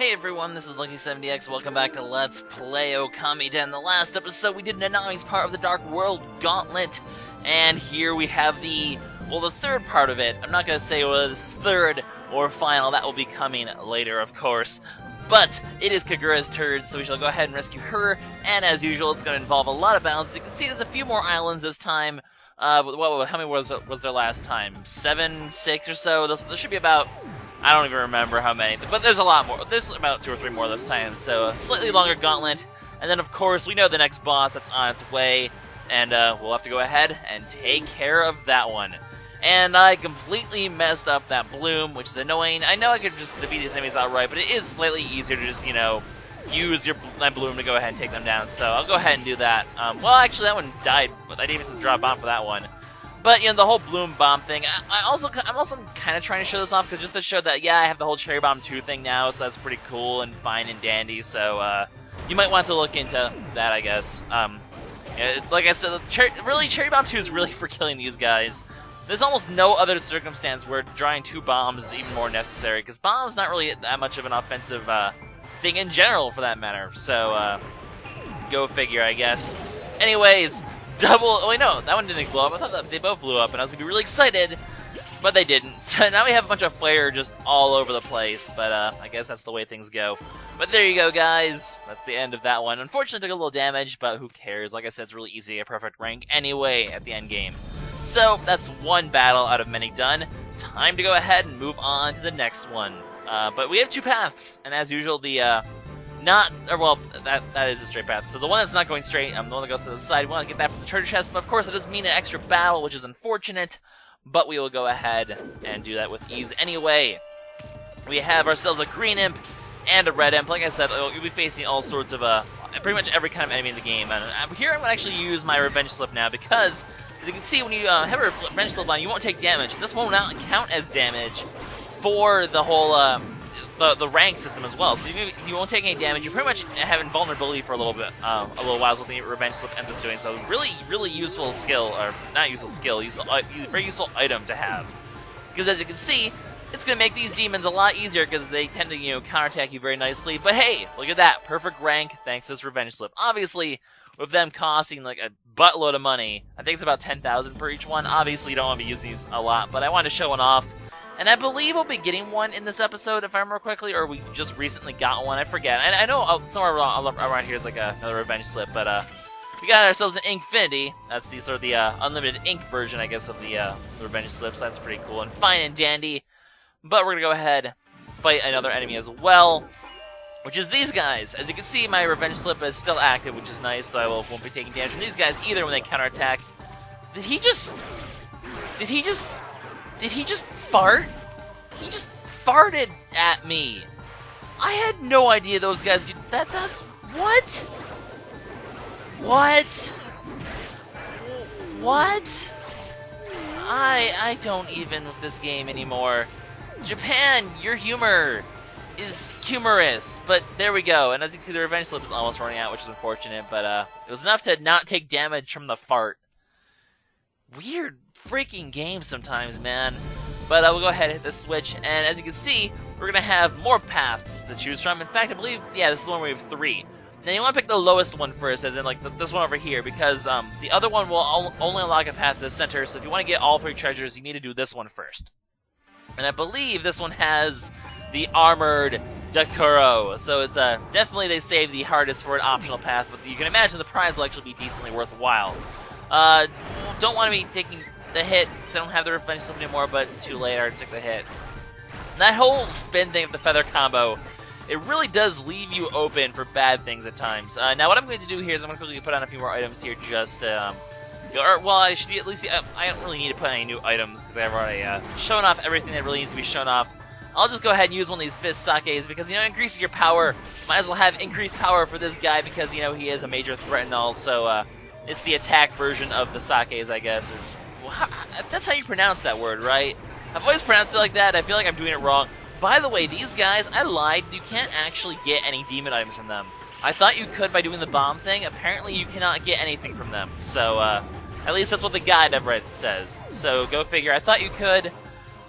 Hey everyone, this is LuckySevenDX. Welcome back to Let's Play Okamiden. In the last episode, we did an nice part of the Dark World Gauntlet, and here we have the third part of it. I'm not going to say whether this is third or final. That will be coming later, of course. But it is Kagura's turn, so we shall go ahead and rescue her, and as usual, it's going to involve a lot of battles. As you can see, there's a few more islands this time. How many was there last time? 7, 6 or so? There should be about... I don't even remember how many, but there's a lot more. There's about 2 or 3 more this time, so a slightly longer gauntlet. And then, of course, we know the next boss that's on its way, and we'll have to go ahead and take care of that one. And I completely messed up that bloom, which is annoying. I know I could just defeat these enemies outright, but it is slightly easier to just, use that bloom to go ahead and take them down. So I'll go ahead and do that. Well, actually, that one died, but I didn't even draw a bomb for that one. But, the whole bloom bomb thing, I'm also kind of trying to show this off, because just to show that, yeah, I have the whole cherry bomb 2 thing now, so that's pretty cool and fine and dandy, so, you might want to look into that, I guess. Like I said, cherry bomb 2 is really for killing these guys. There's almost no other circumstance where drawing 2 bombs is even more necessary, because bombs not really that much of an offensive, thing in general, for that matter, so, go figure, I guess. Anyways... wait, no, that one didn't blow up. I thought that they both blew up, and I was going to be really excited, but they didn't. So now we have a bunch of flare just all over the place, but I guess that's the way things go. But there you go, guys. That's the end of that one. Unfortunately, took a little damage, but who cares? Like I said, it's really easy to get a perfect rank anyway at the end game. So that's one battle out of many done. Time to go ahead and move on to the next one. But we have 2 paths, and as usual, that is a straight path. So the one that's not going straight, the one that goes to the side, we want to get that from the treasure chest, but of course it does mean an extra battle, which is unfortunate, but we will go ahead and do that with ease anyway. We have ourselves a green imp and a red imp. Like I said, you'll be facing all sorts of, pretty much every kind of enemy in the game, and here I'm going to actually use my revenge slip now, because, as you can see, when you have a revenge slip on, you won't take damage, and this will not count as damage for the whole, the rank system as well, so you won't take any damage. You pretty much have invulnerability for a little while is what the revenge slip ends up doing. So really useful skill, or not useful skill, very useful item to have. Because as you can see, it's going to make these demons a lot easier because they tend to counterattack you very nicely. But hey, look at that, perfect rank thanks to this revenge slip. Obviously, with them costing like a buttload of money, I think it's about 10,000 per each one. Obviously, you don't want to be using these a lot, but I wanted to show one off. And I believe we'll be getting one in this episode, if I remember correctly, or we just recently got one. I forget. And I know somewhere around here is like another revenge slip, but we got ourselves an Inkfinity. That's the sort of the unlimited ink version, I guess, of the revenge slips. That's pretty cool and fine and dandy. But we're gonna go ahead and fight another enemy as well, which is these guys. As you can see, my revenge slip is still active, which is nice, so I won't be taking damage from these guys either when they counterattack. Did he just fart? He just farted at me. I had no idea those guys could... That's... What? What? What? I don't even with this game anymore. Japan, your humor is humorous, but there we go. And as you can see, the revenge slip is almost running out, which is unfortunate, but it was enough to not take damage from the fart. Weird freaking game sometimes, man. But we'll go ahead and hit the switch, and as you can see, we're going to have more paths to choose from. In fact, I believe, yeah, this is the one where we have 3. Now you want to pick the lowest one first, as in like this one over here, because the other one will only unlock a path to the center, so if you want to get all 3 treasures, you need to do this one first. And I believe this one has the Armored Dakuro, so it's definitely they saved the hardest for an optional path, but you can imagine the prize will actually be decently worthwhile. Don't want to be taking the hit, because I don't have the revenge slip anymore, but too late, I already took the hit. That whole spin thing with the feather combo, it really does leave you open for bad things at times. Now what I'm going to do here is I'm going to quickly put on a few more items here just to, well, I should at least, I don't really need to put any new items, because I've already shown off everything that really needs to be shown off. I'll just go ahead and use one of these fist sakes, because, it increases your power. Might as well have increased power for this guy, because, he is a major threat and all, so, it's the attack version of the sakes, I guess, or just, that's how you pronounce that word, right? I've always pronounced it like that. I feel like I'm doing it wrong. By the way, these guys, I lied. You can't actually get any demon items from them. I thought you could by doing the bomb thing. Apparently, you cannot get anything from them. So, at least that's what the guide I've read says. So, go figure. I thought you could,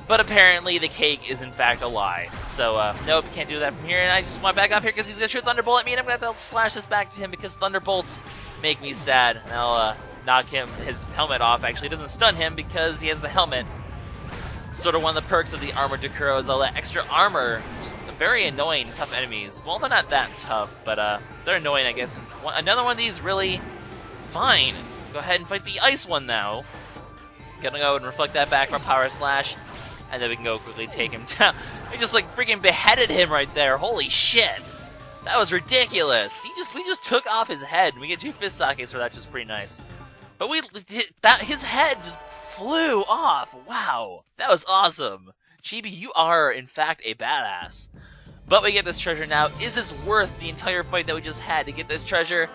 But apparently the cake is in fact a lie. So, nope, can't do that from here. And I just want to back off here because he's going to shoot Thunderbolt at me, and I'm going to have to slash this back to him because Thunderbolts make me sad. And I'll knock his helmet off. Actually, it doesn't stun him because he has the helmet. Sort of one of the perks of the Armored Kagura is all that extra armor. Just very annoying, tough enemies. Well, they're not that tough, but they're annoying, I guess. And another one of these, really? Fine. Go ahead and fight the ice one now. Gonna go and reflect that back from Power Slash. And then we can go quickly take him down. We just like freaking beheaded him right there. Holy shit. That was ridiculous. We just took off his head. And we get 2 fist sockets for that, which is pretty nice. But his head just flew off. Wow. That was awesome. Chibi, you are in fact a badass. But we get this treasure now. Is this worth the entire fight that we just had to get this treasure?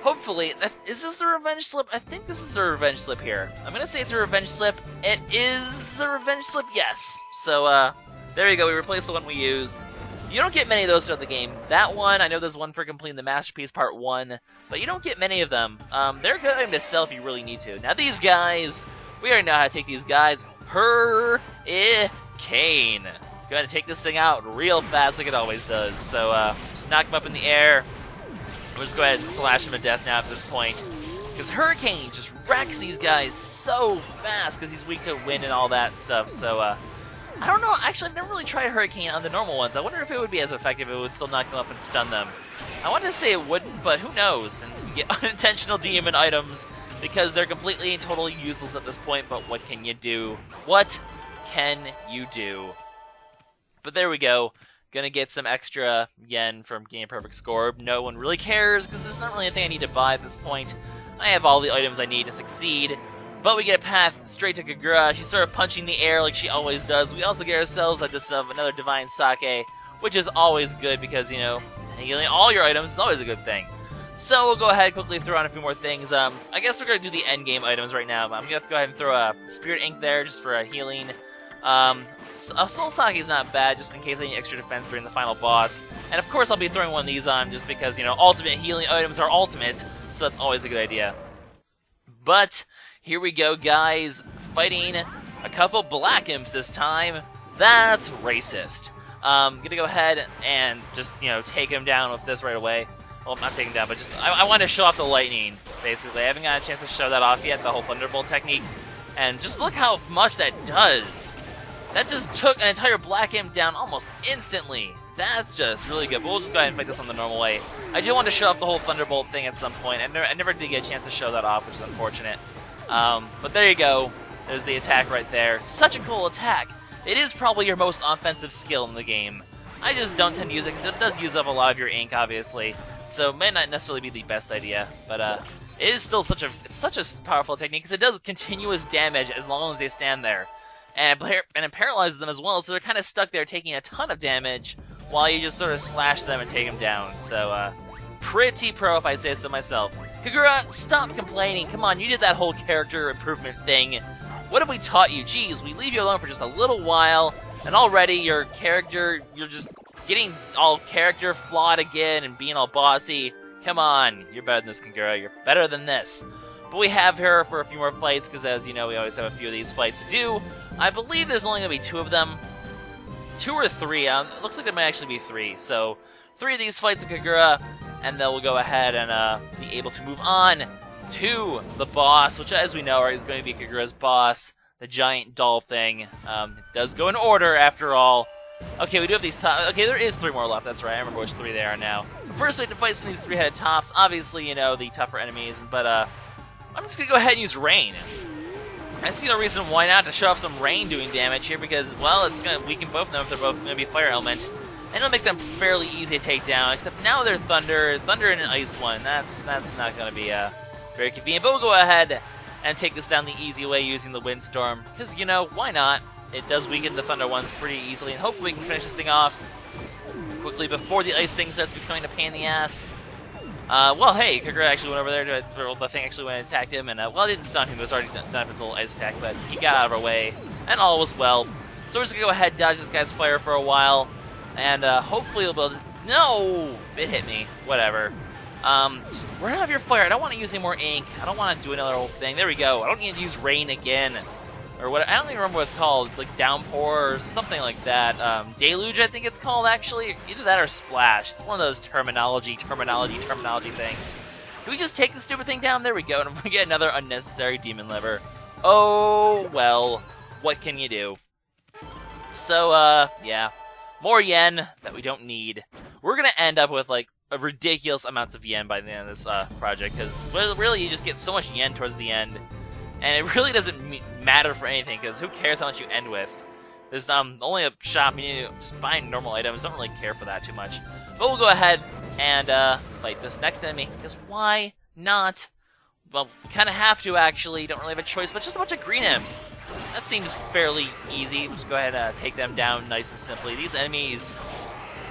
Hopefully. Is this the revenge slip? I think this is a revenge slip here. I'm going to say it's a revenge slip. It is a revenge slip, yes. So, there you go. We replaced the one we used. You don't get many of those throughout the game. That one, I know there's one for completing the Masterpiece Part 1, but you don't get many of them. They're a good item to sell if you really need to. Now these guys, we already know how to take these guys. Hurricane. Going to take this thing out real fast like it always does. So, just knock him up in the air. We'll just go ahead and slash him to death now at this point. Because Hurricane just wrecks these guys so fast because he's weak to wind and all that stuff. So, I don't know. Actually, I've never really tried Hurricane on the normal ones. I wonder if it would be as effective if it would still knock them up and stun them. I want to say it wouldn't, but who knows? And you get unintentional demon items because they're completely and totally useless at this point, but what can you do? What can you do? But there we go. Gonna get some extra yen from Game Perfect Score. No one really cares because there's not really anything I need to buy at this point. I have all the items I need to succeed. But we get a path straight to Kagura. She's sort of punching the air like she always does. We also get ourselves just another Divine Sake, which is always good because, you know, healing all your items is always a good thing. So we'll go ahead and quickly throw on a few more things. I guess we're going to do the endgame items right now. I'm going to go ahead and throw a Spirit Ink there just for a healing. Soul Sake is not bad, just in case I need extra defense during the final boss. And of course I'll be throwing one of these on just because, you know, ultimate healing items are ultimate, so that's always a good idea. But here we go, guys, fighting a couple Black Imps this time. That's racist. Gonna go ahead and just, you know, take him down with this right away. Well, not take him down, but just, I want to show off the lightning, basically. I haven't got a chance to show that off yet, the whole Thunderbolt technique. And just look how much that does. That just took an entire Black Imp down almost instantly. That's just really good. But we'll just go ahead and fight this on the normal way. I do want to show off the whole Thunderbolt thing at some point. I never did get a chance to show that off, which is unfortunate. But there you go. There's the attack right there. Such a cool attack. It is probably your most offensive skill in the game. I just don't tend to use it because it does use up a lot of your ink, obviously. So it may not necessarily be the best idea. But it is still such a powerful technique because it does continuous damage as long as they stand there. And it paralyzes them as well, so they're kind of stuck there taking a ton of damage while you just sort of slash them and take them down. So, pretty pro if I say so myself. Kagura, stop complaining. Come on, you did that whole character improvement thing. What have we taught you? Jeez, we leave you alone for just a little while, and already your character, you're just getting all character flawed again and being all bossy. Come on, you're better than this, Kagura. You're better than this. But we have her for a few more fights, because as you know, we always have a few of these fights to do. I believe there's only going to be 2 of them. 2 or 3. It looks like there might actually be 3. So, 3 of these fights of Kagura, and then we'll go ahead and be able to move on to the boss, which as we know is going to be Kagura's boss, the giant doll thing. It does go in order, after all. Okay, we do have these top. Okay, there is 3 more left, that's right. I remember which 3 they are now. But first, we have to fight some of these 3-headed tops. Obviously, you know, the tougher enemies, but I'm just going to go ahead and use Rain. I see no reason why not to show off some Rain doing damage here because, well, it's going to weaken both of them if they're both going to be Fire Element. And it'll make them fairly easy to take down, except now they're Thunder and an Ice one. That's not going to be very convenient. But we'll go ahead and take this down the easy way using the Windstorm. Because, you know, why not? It does weaken the Thunder ones pretty easily. And hopefully we can finish this thing off quickly before the Ice thing starts becoming a pain in the ass. Well, hey, Kagura actually went over there the thing actually went and attacked him, and, well, it didn't stun him, it was already done his little ice attack, but he got out of our way, and all was well. So we're just gonna go ahead and dodge this guy's fire for a while, and, hopefully he'll be able to... No! It hit me. Whatever. Run out of your fire. I don't want to use any more ink. I don't want to do another whole thing. There we go. I don't need to use Rain again. or what, I don't even remember what it's called. It's like downpour or something like that. Deluge, I think it's called, actually. Either that or splash. It's one of those terminology things. Can we just take the stupid thing down? There we go, and we get another unnecessary demon liver. Oh, well, what can you do? So, yeah. More yen that we don't need. We're gonna end up with, like, a ridiculous amounts of yen by the end of this project, because really you just get so much yen towards the end, and it really doesn't matter for anything, because who cares how much you end with? There's only a shop, you need to just buy normal items, don't really care for that too much. But we'll go ahead and fight this next enemy, because why not? Well, we kind of have to, actually, don't really have a choice, but just a bunch of green imps. That seems fairly easy. We'll just go ahead and take them down nice and simply. These enemies,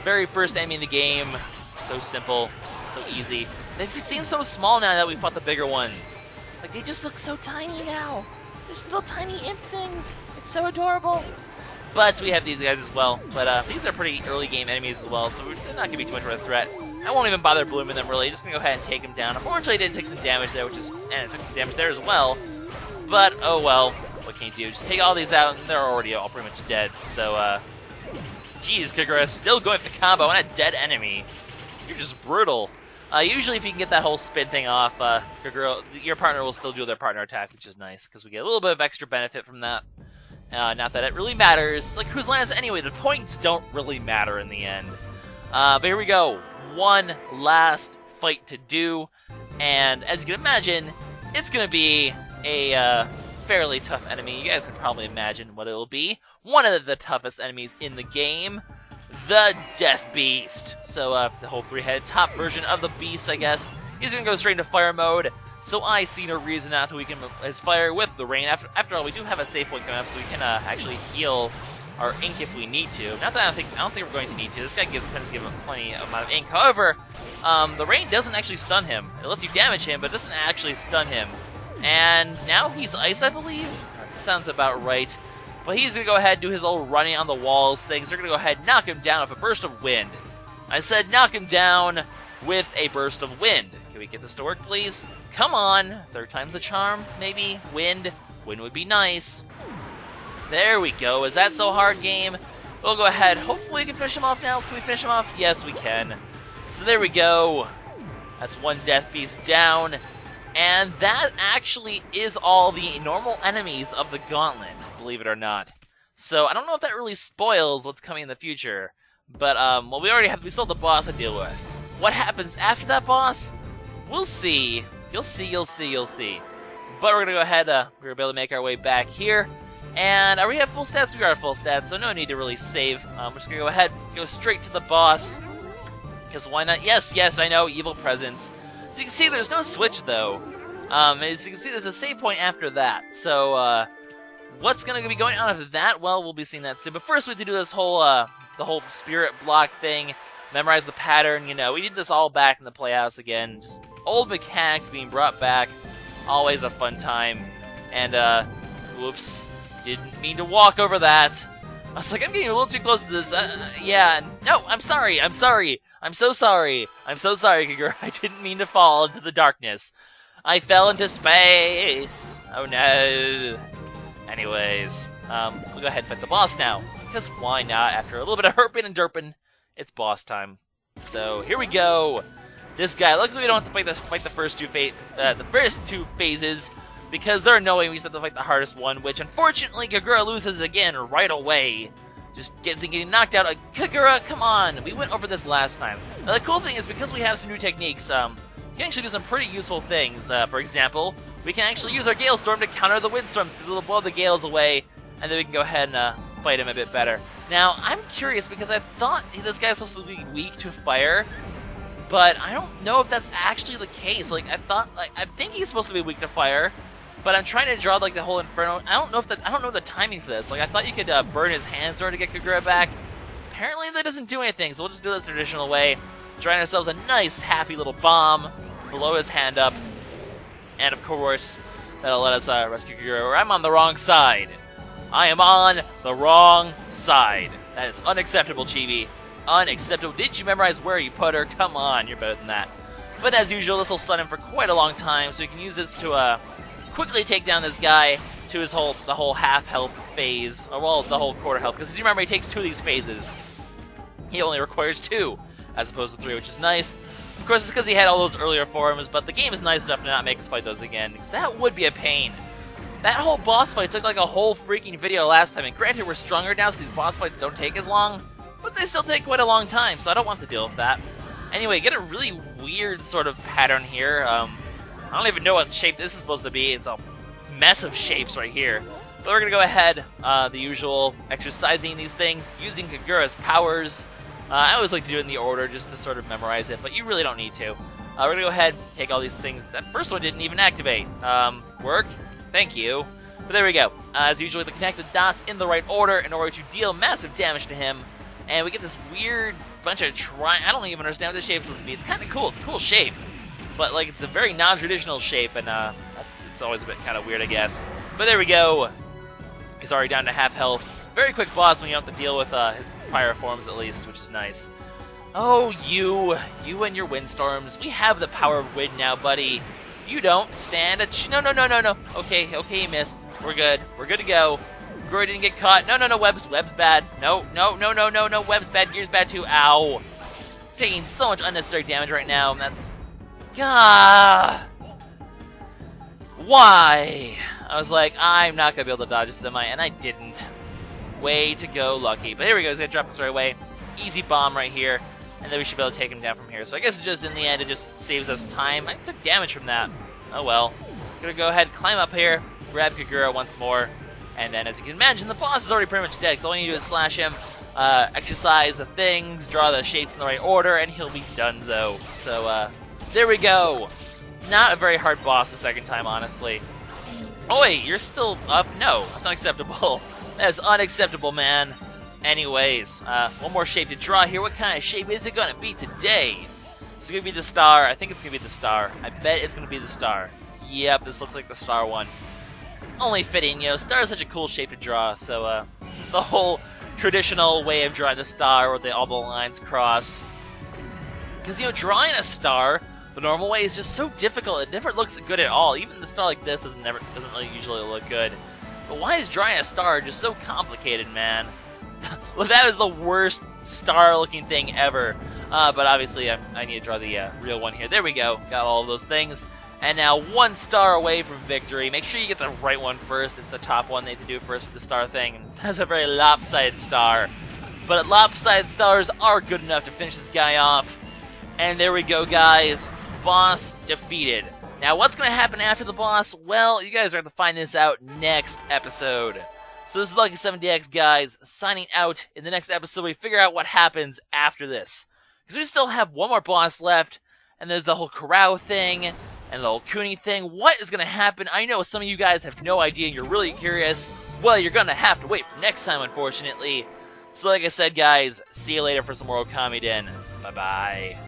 very first enemy in the game, so simple, so easy. They seem so small now that we fought the bigger ones. Like, they just look so tiny now. Just little tiny imp things. It's so adorable. But we have these guys as well. But these are pretty early game enemies as well, so they're not going to be too much of a threat. I won't even bother blooming them, really. Just going to go ahead and take them down. Unfortunately, I did take some damage there, and it took some damage there as well. But, oh well. What can you do? Just take all these out, and they're already all pretty much dead. So, geez, Kagura is still going for the combo on a dead enemy. You're just brutal. Usually, if you can get that whole spin thing off, Kagura, your partner will still do their partner attack, which is nice, because we get a little bit of extra benefit from that. Not that it really matters. It's like Cruise Lands anyway. The points don't really matter in the end. But here we go. One last fight to do, and as you can imagine, it's going to be a fairly tough enemy. You guys can probably imagine what it will be. One of the toughest enemies in the game, the Death Beast. So the whole three-headed top version of the beast, I guess. He's going to go straight into fire mode, so I see no reason not to weaken his fire with the rain. After all, we do have a save point coming up, so we can actually heal our ink if we need to. Not that I don't think we're going to need to. This guy tends to give him plenty amount of ink. However, the rain doesn't actually stun him. It lets you damage him, but doesn't actually stun him. And now he's ice, I believe? That sounds about right. But he's going to go ahead and do his old running on the walls things. They're going to go ahead and knock him down with a burst of wind. I said knock him down with a burst of wind. Can we get this to work, please? Come on. Third time's the charm, maybe? Wind. Wind would be nice. There we go. Is that so hard, game? We'll go ahead. Hopefully we can finish him off now. Can we finish him off? Yes, we can. So there we go. That's one Death Beast down. And that actually is all the normal enemies of the Gauntlet, believe it or not. So I don't know if that really spoils what's coming in the future. But, well, we still have the boss to deal with. What happens after that boss? We'll see. You'll see, you'll see, you'll see. But we're going to go ahead, we're going to be able to make our way back here. And are we at full stats? We are at full stats, so no need to really save. We're just going to go ahead, go straight to the boss. Because why not? Yes, yes, I know, evil presence. So you can see there's no switch, though. As you can see, there's a save point after that. So, what's going to be going on after that? Well, we'll be seeing that soon. But first, we have to do this whole, the whole spirit block thing. Memorize the pattern, you know. We did this all back in the Playhouse again. Just old mechanics being brought back. Always a fun time. And, whoops. Didn't mean to walk over that. I was like, I'm getting a little too close to this. Yeah. No, I'm sorry. I'm sorry. I'm so sorry. I'm so sorry, Kagura. I didn't mean to fall into the darkness. I fell into space. Oh, no. Anyways, we'll go ahead and fight the boss now. Because why not? After a little bit of herping and derping, it's boss time. So, here we go. This guy. Luckily, we don't have to fight the first two phases. Because they're annoying, we just have to fight the hardest one, which unfortunately Kagura loses again right away. Just getting knocked out. Kagura, come on! We went over this last time. Now the cool thing is, because we have some new techniques, we can actually do some pretty useful things. For example, we can actually use our Gale Storm to counter the windstorms, because it'll blow the gales away, and then we can go ahead and fight him a bit better. Now, I'm curious, because I thought this guy's supposed to be weak to fire, but I don't know if that's actually the case. Like, I think he's supposed to be weak to fire, but I'm trying to draw like the whole Inferno. I don't know the timing for this. Like I thought you could burn his hands in order to get Kagura back. Apparently that doesn't do anything, so we'll just do this traditional way. Drawing ourselves a nice happy little bomb, blow his hand up, and of course that'll let us rescue Kagura. I'm on the wrong side. I am on the wrong side. That is unacceptable, Chibi. Unacceptable. Did you memorize where you put her? Come on, you're better than that. But as usual, this will stun him for quite a long time, so we can use this to quickly take down this guy, to the whole half health phase, or well, the whole quarter health, because as you remember, he takes 2 of these phases. He only requires 2, as opposed to 3, which is nice. Of course, it's because he had all those earlier forms, but the game is nice enough to not make us fight those again, because that would be a pain. That whole boss fight took like a whole freaking video last time, and granted, we're stronger now, so these boss fights don't take as long, but they still take quite a long time, so I don't want to deal with that. Anyway, get a really weird sort of pattern here. I don't even know what shape this is supposed to be. It's a mess of shapes right here. But we're going to go ahead, the usual, exercising these things, using Kagura's powers. I always like to do it in the order just to sort of memorize it, but you really don't need to. We're going to go ahead, take all these things. That first one didn't even activate. Work? Thank you. But there we go. As usual, we connect the dots in the right order in order to deal massive damage to him. And we get this weird bunch of I don't even understand what the shape's supposed to be. It's kind of cool. It's a cool shape. But, like, it's a very non-traditional shape, and it's always a bit kind of weird, I guess. But there we go. He's already down to half health. Very quick boss when you don't have to deal with his prior forms, at least, which is nice. Oh, you and your windstorms. We have the power of wind now, buddy. You don't stand a No. Okay, you missed. We're good. We're good to go. Glory didn't get caught. No, Web's bad. No, Web's bad, Gear's bad too. Ow. Taking so much unnecessary damage right now, and that's... Gah! Why? I was like, I'm not going to be able to dodge this, am I? And I didn't. Way to go, Lucky. But here we go, he's going to drop this right away. Easy bomb right here, and then we should be able to take him down from here. So I guess it's just, in the end, it just saves us time. I took damage from that. Oh well. Going to go ahead, climb up here, grab Kagura once more. And then, as you can imagine, the boss is already pretty much dead, so all you need to do is slash him, exercise the things, draw the shapes in the right order, and he'll be donezo. So, there we go. Not a very hard boss the second time, honestly. Oh wait, you're still up? No, that's unacceptable. That is unacceptable, man. Anyways, one more shape to draw here. What kind of shape is it going to be today? It's going to be the star. I think it's going to be the star. I bet it's going to be the star. Yep, this looks like the star one. Only fitting, you know, star is such a cool shape to draw, so the whole traditional way of drawing the star where all the lines cross. Because, you know, drawing a star the normal way is just so difficult, it never looks good at all. Even the star like this doesn't really usually look good. But why is drawing a star just so complicated, man? Well, that was the worst star-looking thing ever. But obviously, I need to draw the real one here. There we go, got all of those things. And now 1 star away from victory. Make sure you get the right one first. It's the top one they have to do first with the star thing. That's a very lopsided star. But lopsided stars are good enough to finish this guy off. And there we go, guys. Boss defeated. Now, what's going to happen after the boss? Well, you guys are going to find this out next episode. So this is LuckySevenDX, guys, signing out. In the next episode, we figure out what happens after this. Because we still have one more boss left. And there's the whole Corral thing. And the whole Kuni thing. What is going to happen? I know some of you guys have no idea and you're really curious. Well, you're going to have to wait for next time, unfortunately. So like I said, guys, see you later for some more Okamiden. Bye-bye.